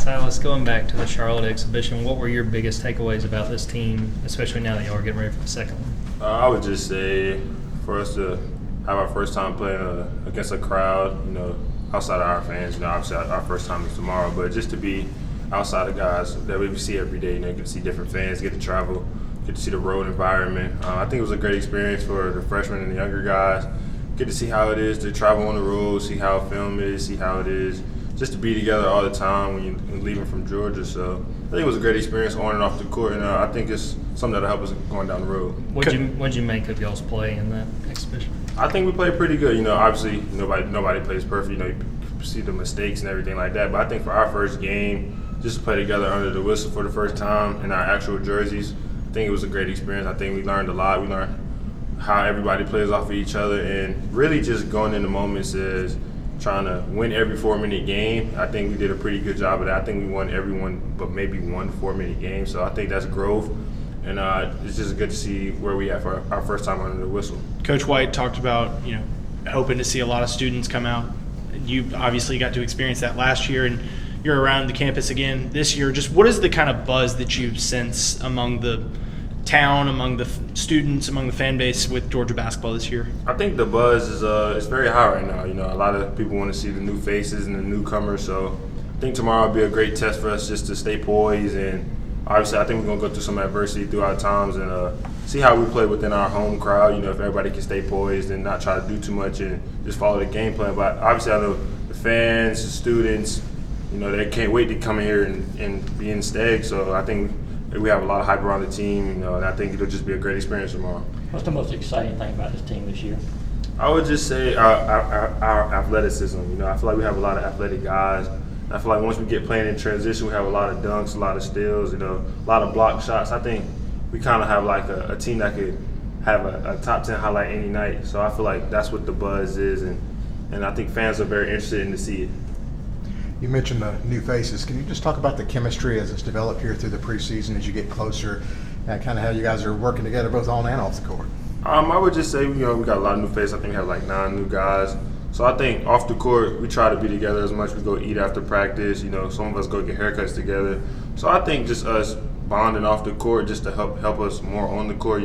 Silas, going back to the Charlotte exhibition, what were your biggest takeaways about this team, especially now that y'all are getting ready for the second one? I would just say for us to have our first time playing against a crowd, outside of our fans, obviously our first time is tomorrow, but just to be outside of guys that we see every day, get to see different fans, get to travel, get to see the road environment. I think it was a great experience for the freshmen and the younger guys. Get to see how it is to travel on the road, see how film is, see how it is just to be together all the time when you're leaving from Georgia. So I think it was a great experience on and off the court, and I think it's something that'll help us going down the road. What'd you make of y'all's play in that exhibition? I think we played pretty good. Obviously nobody plays perfect. You see the mistakes and everything like that. But I think for our first game, just to play together under the whistle for the first time in our actual jerseys, I think it was a great experience. I think we learned a lot. We learned how everybody plays off of each other, and really just going into moments is trying to win every 4-minute game. I think we did a pretty good job of that. I think we won everyone but maybe one 4-minute game. So I think that's growth. And it's just good to see where we at for our first time under the whistle. Coach White talked about, hoping to see a lot of students come out. You obviously got to experience that last year, and you're around the campus again this year. Just what is the kind of buzz that you sense among the town, among the students, among the fan base with Georgia basketball this year? I think the buzz is very high right now. A lot of people want to see the new faces and the newcomers. So I think tomorrow will be a great test for us just to stay poised, and obviously I think we're going to go through some adversity throughout times and see how we play within our home crowd. If everybody can stay poised and not try to do too much and just follow the game plan. But obviously I know the fans, the students, they can't wait to come in here and be in Steg. So I think we have a lot of hype around the team, and I think it'll just be a great experience tomorrow. What's the most exciting thing about this team this year? I would just say our athleticism. I feel like we have a lot of athletic guys. I feel like once we get playing in transition, we have a lot of dunks, a lot of steals, a lot of block shots. I think we kind of have like a team that could have a top 10 highlight any night. So I feel like that's what the buzz is, and I think fans are very interested in to see it. You mentioned the new faces. Can you just talk about the chemistry as it's developed here through the preseason as you get closer, and kind of how you guys are working together both on and off the court? I would just say, we got a lot of new faces. I think we have like 9 new guys. So I think off the court, we try to be together as much. We go eat after practice. Some of us go get haircuts together. So I think just us bonding off the court just to help us more on the court,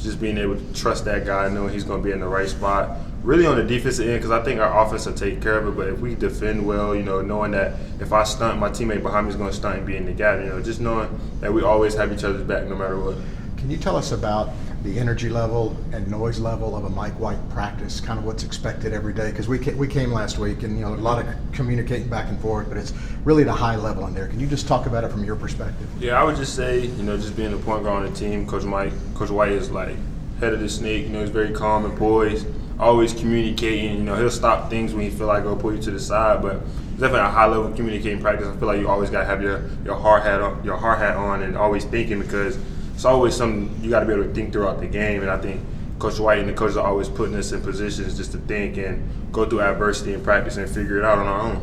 just being able to trust that guy, knowing he's going to be in the right spot. Really on the defensive end, because I think our offense will take care of it. But if we defend well, knowing that if I stunt, my teammate behind me is going to stunt and be in the gap. Just knowing that we always have each other's back no matter what. Can you tell us about the energy level and noise level of a Mike White practice, kind of what's expected every day? Because we came last week and, a lot of communicating back and forth, but it's really the high level in there. Can you just talk about it from your perspective? Yeah, I would just say, just being the point guard on the team, Coach White is like head of the snake. He's very calm and poised, always communicating. He'll stop things when you feel like he'll pull you to the side, but it's definitely a high level communicating practice. I feel like you always got to have your hard hat on and always thinking, because it's always something you got to be able to think throughout the game. And I think Coach White and the coaches are always putting us in positions just to think and go through adversity in practice and figure it out on our own.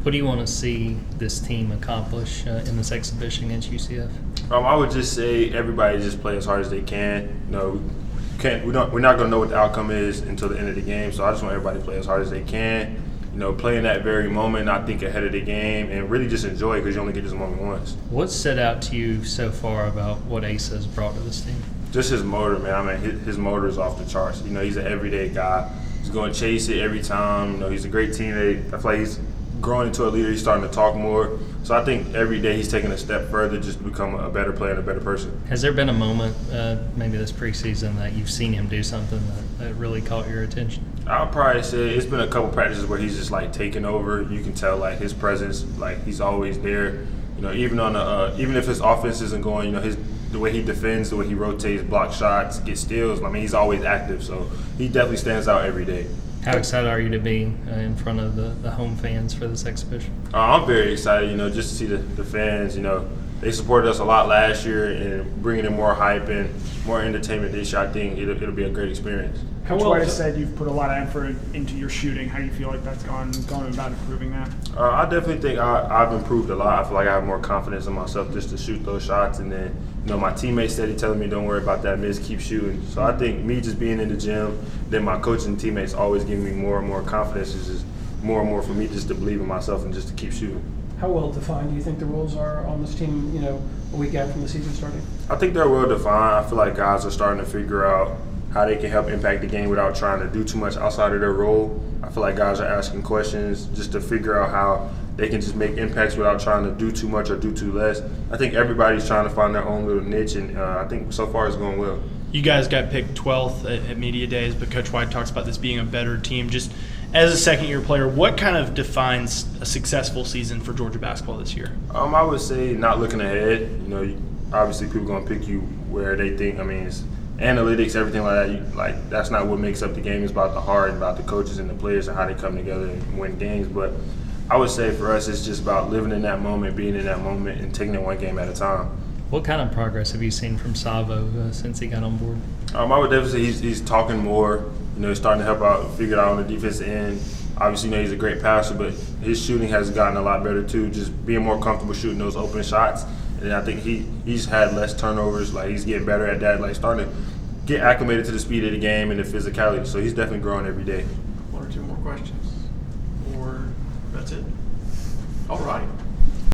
What do you want to see this team accomplish in this exhibition against UCF? I would just say everybody just play as hard as they can. We're not going to know what the outcome is until the end of the game. So I just want everybody to play as hard as they can. Play in that very moment, not think ahead of the game, and really just enjoy it, because you only get this moment once. What stood out to you so far about what Ace has brought to this team? Just his motor, man. His motor is off the charts. He's an everyday guy. He's going to chase it every time. He's a great teammate. I feel like he's growing into a leader. He's starting to talk more. So I think every day he's taking a step further just to become a better player and a better person. Has there been a moment, maybe this preseason, that you've seen him do something that really caught your attention? I'll probably say it's been a couple practices where he's just like taking over. You can tell like his presence, like he's always there. Even on even if his offense isn't going, the way he defends, the way he rotates, block shots, get steals. He's always active. So he definitely stands out every day. How excited are you to be in front of the home fans for this exhibition? I'm very excited, just to see the fans. They supported us a lot last year, and bringing in more hype and more entertainment this year, I think it'll be a great experience. Coach White has said you've put a lot of effort into your shooting. How do you feel like that's gone about improving that? I definitely think I've improved a lot. I feel like I have more confidence in myself just to shoot those shots. And then, my teammates steady telling me, don't worry about that miss, keep shooting. So I think me just being in the gym, then my coach and teammates always giving me more and more confidence is just more and more for me just to believe in myself and just to keep shooting. How well defined do you think the roles are on this team, a week out from the season starting? I think they're well defined. I feel like guys are starting to figure out how they can help impact the game without trying to do too much outside of their role. I feel like guys are asking questions just to figure out how they can just make impacts without trying to do too much or do too less. I think everybody's trying to find their own little niche, and I think so far it's going well. You guys got picked 12th at Media Days, but Coach White talks about this being a better team. Just as a second-year player, what kind of defines a successful season for Georgia basketball this year? I would say not looking ahead. Obviously people going to pick you where they think. It's analytics, everything like that. That's not what makes up the game. It's about the heart, about the coaches and the players and how they come together and win games. But I would say for us, it's just about living in that moment, being in that moment, and taking it one game at a time. What kind of progress have you seen from Savo since he got on board? I would definitely say he's talking more. He's starting to help out, figure it out on the defensive end. Obviously, he's a great passer, but his shooting has gotten a lot better too. Just being more comfortable shooting those open shots, and I think he's had less turnovers. Like he's getting better at that. Like starting to get acclimated to the speed of the game and the physicality. So he's definitely growing every day. One or two more questions, or that's it. All right.